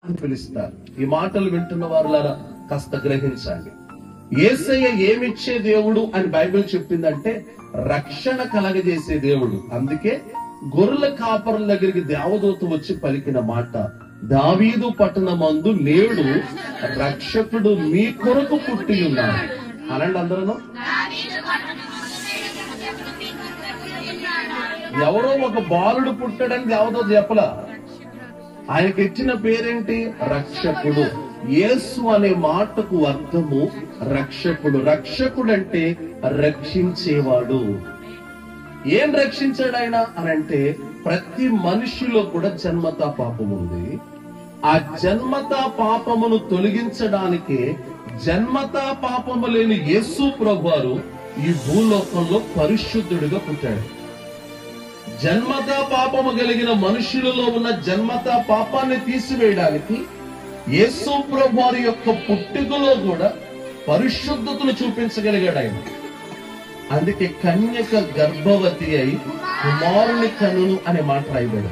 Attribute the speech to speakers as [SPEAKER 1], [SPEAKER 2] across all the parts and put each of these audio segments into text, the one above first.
[SPEAKER 1] అని పిలుస్తారు. ఈ మాటలు వింటున్న వారులారా కాస్త గ్రహించండి. యేసయ్య ఏమిచ్చే దేవుడు అని బైబిల్ చెప్పిందంటే రక్షణ కలగజేసే దేవుడు. అందుకే గొర్రెల కాపరుల దగ్గరికి దేవదూత వచ్చి పలికిన మాట, దావీదు పట్టణమందు నేడు రక్షకుడు మీ కొరకు పుట్టి ఉన్నాడు అనండి అందరూ. ఎవరో ఒక బాలుడు పుట్టాడని దేవదూత చెప్పలా. ఆయనకి ఇచ్చిన పేరేంటి? రక్షకుడు. యేసు అనే మాటకు అర్థము రక్షకుడు. రక్షకుడు అంటే రక్షించేవాడు. ఏం రక్షించాడు ఆయన అని అంటే, ప్రతి మనిషిలో కూడా జన్మతా పాపం ఉంది. ఆ జన్మతా పాపమును తొలగించడానికే జన్మతా పాపము లేని యేసు ప్రభువారు ఈ భూలోకంలో పరిశుద్ధుడిగా పుట్టాడు. జన్మతా పాపము కలిగిన మనుషులలో ఉన్న జన్మతా పాపాన్ని తీసివేయడానికి యేసు ప్రభువారి యొక్క పుట్టుకలో కూడా పరిశుద్ధతను చూపించగలిగాడు ఆయన. అందుకే కన్యక గర్భవతి అయి కుమారుని కనును అనే మాట రాయబడి,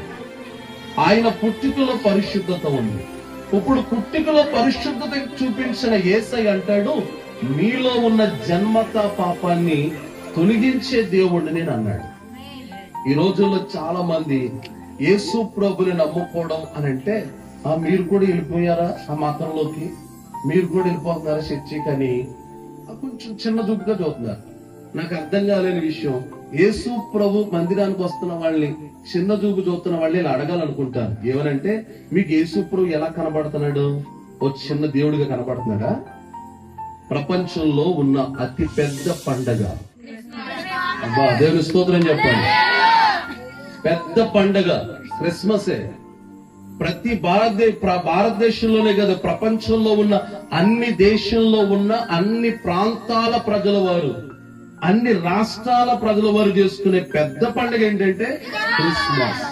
[SPEAKER 1] ఆయన పుట్టుకలో పరిశుద్ధత ఉంది. ఇప్పుడు పుట్టుకలో పరిశుద్ధత చూపించిన యేసయ్య అంటాడు, మీలో ఉన్న జన్మతా పాపాన్ని తొలగించే దేవుడిని నేను అన్నాడు. ఈ రోజుల్లో చాలా మంది యేసు ప్రభుని నమ్ముకోవడం అని అంటే, మీరు కూడా వెళ్ళిపోయారా ఆ మతంలోకి, మీరు కూడా వెళ్ళిపోతున్నారా చర్చికి అని కొంచెం చిన్న చూపుగా చూస్తున్నారు. నాకు అర్థం కాలేని విషయం, యేసు ప్రభు మందిరానికి వస్తున్న వాళ్ళని చిన్న చూపు చూస్తున్న వాళ్ళని ఇలా అడగాలనుకుంటారు. ఏమనంటే, మీకు యేసు ప్రభు ఎలా కనబడుతున్నాడు? ఓ చిన్న దేవుడిగా కనబడుతున్నాడా? ప్రపంచంలో ఉన్న అతి పెద్ద పండగ, అబ్బా దేవుని స్తోత్రం చెప్పండి, పెద్ద పండగ క్రిస్మసే. ప్రతి భారతదేశంలోనే కదా, ప్రపంచంలో ఉన్న అన్ని దేశంలో ఉన్న అన్ని ప్రాంతాల ప్రజల వారు, అన్ని రాష్ట్రాల ప్రజల వారు చేసుకునే పెద్ద పండుగ ఏంటంటే క్రిస్మస్.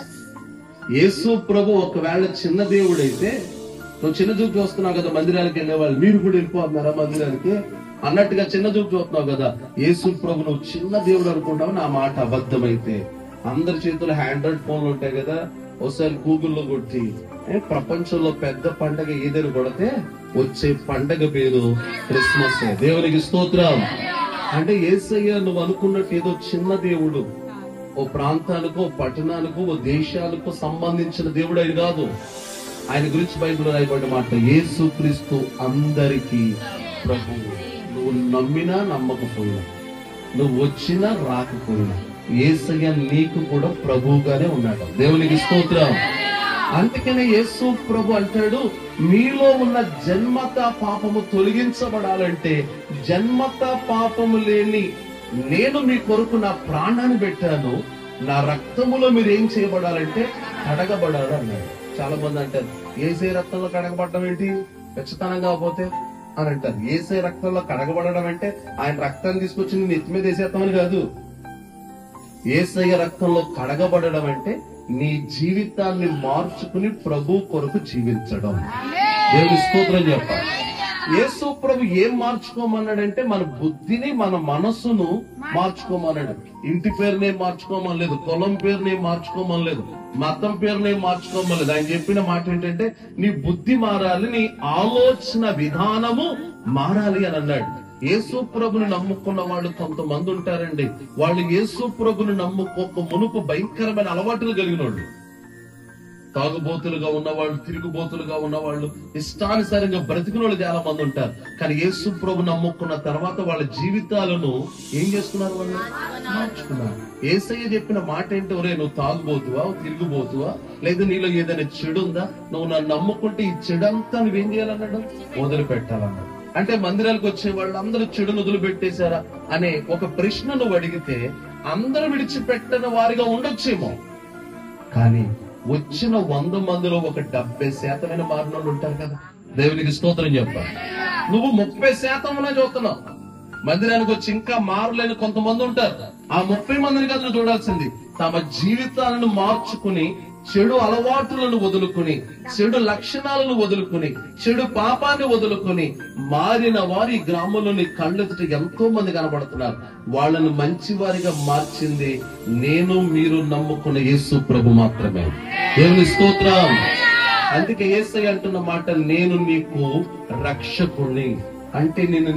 [SPEAKER 1] యేసు ప్రభు ఒకవేళ చిన్న దేవుడైతే, నువ్వు చిన్న చూపు చూస్తున్నావు కదా మందిరానికి వెళ్ళేవాళ్ళు, మీరు కూడా వెళ్ళిపోతున్నారా మందిరానికి అన్నట్టుగా చిన్న చూపు చూస్తున్నావు కదా. యేసు ప్రభు నువ్వు చిన్న దేవుడు అనుకుంటావు. నా మాట అబద్ధమైతే అందరి చేతుల్లో ఆండ్రాయిడ్ ఫోన్లు ఉంటాయి కదా, ఒకసారి గూగుల్లో కొట్టి ప్రపంచంలో పెద్ద పండగ ఏదైనా కొడితే వచ్చే పండగ పేరు క్రిస్మస్. దేవునికి స్తోత్రం. అంటే యేసయ్య నువ్వు అనుకున్నట్టు ఏదో చిన్న దేవుడు, ఓ ప్రాంతానికో పట్టణానికో ఓ దేశానికో సంబంధించిన దేవుడు ఆయన కాదు. ఆయన గురించి బైబిల్ రాయబడిన మాట, యేసు క్రీస్తు అందరికీ ప్రభువు. నువ్వు నమ్మినా నమ్మకపోయినా, నువ్వు వచ్చినా రాకపోయినా, యేసయ్య నీకు కూడా ప్రభువుగానే ఉన్నాడు. దేవునికి స్తోత్రం. అందుకనే యేసు ప్రభు అంటాడు, మీలో ఉన్న జన్మతా పాపము తొలగించబడాలంటే, జన్మతా పాపము లేని నేను మీ కొరకు నా ప్రాణాన్ని పెట్టాను, నా రక్తములో మీరు ఏం చేయబడాలంటే కడగబడాలి అన్నాడు. చాలా మంది అంటారు, యేసయ్య రక్తంలో కడగబడడం ఏంటి, ఖచ్చితంగా కాకపోతే అని అంటారు. యేసయ్య రక్తంలో కడగబడడం అంటే ఆయన రక్తాన్ని తీసుకొచ్చి నేను ఎత్తి మీద వేసేస్తామని కాదు. యేసయ్య రక్తంలో కడగబడడం అంటే నీ జీవితాన్ని మార్చుకుని ప్రభు కొరకు జీవించడం. దేవుని స్తోత్రం చెప్పాలి. యేసు ప్రభు ఏం మార్చుకోమన్నాడంటే మన బుద్ధిని, మన మనస్సును మార్చుకోమన్నాడు. ఇంటి పేరునే మార్చుకోమనలేదు, కులం పేరునే మార్చుకోమనలేదు, మతం పేరునే మార్చుకోమనలేదు. ఆయన చెప్పిన మాట ఏంటంటే, నీ బుద్ధి మారాలి, నీ ఆలోచన విధానము మారాలి అని అన్నాడు. యేసు ప్రభుని నమ్ముకున్న వాళ్ళు కొంతమంది ఉంటారండి, వాళ్ళు యేసు ప్రభుని నమ్ముకోక మునుపు భయంకరమైన అలవాటులు కలిగిన వాళ్ళు, తాగుబోతులుగా ఉన్నవాళ్ళు, తిరుగుబోతులుగా ఉన్నవాళ్ళు, ఇష్టానుసారంగా బ్రతికిన వాళ్ళు చాలా మంది ఉంటారు. కానీ యేసు ప్రభు నమ్ముకున్న తర్వాత వాళ్ళ జీవితాలను ఏం చేసుకున్నారు? వాళ్ళు మార్చుకున్నారు. యేసయ్య చెప్పిన మాట ఏంటి? ఒరే నువ్వు తాగుబోతువా, తిరుగుబోతువా, లేదా నీలో ఏదైనా చెడు ఉందా, నువ్వు నన్ను నమ్ముకుంటే ఈ చెడంతా నువ్వేం చేయాలన్నాడు? వదిలిపెట్టాలన్నాడు. అంటే మందిరాలకు వచ్చే వాళ్ళు అందరూ చెడును వదిలిపెట్టేశారా అనే ఒక ప్రశ్న నువ్వు అడిగితే అందరూ విడిచిపెట్టని వారిగా ఉండొచ్చేమో, కానీ వచ్చిన 100 మందిలో ఒక 70% మారిన వాళ్ళు ఉంటారు కదా. దేవునికి స్తోత్రం చెప్పాలి. నువ్వు 30% చూస్తున్నావు. మందిరానికి వచ్చి ఇంకా మారలేని కొంతమంది ఉంటారు. ఆ 30 మందిని కదా నువ్వు చూడాల్సింది. తమ జీవితాలను మార్చుకుని, చెడు అలవాటులను వదులుకుని, చెడు లక్షణాలను వదులుకుని, చెడు పాపాన్ని వదులుకుని మారిన వారి గ్రామంలోని కళ్ళెదుట ఎంతో మంది కనబడుతున్నారు. వాళ్ళను మంచి వారిగా మార్చింది నేను మీరు నమ్ముకున్న యేసు ప్రభు మాత్రమే. దేవుని స్తోత్రం. అందుకే యేసయ్య అంటున్న మాట, నేను నీకు రక్షకుణ్ణి. అంటే నేను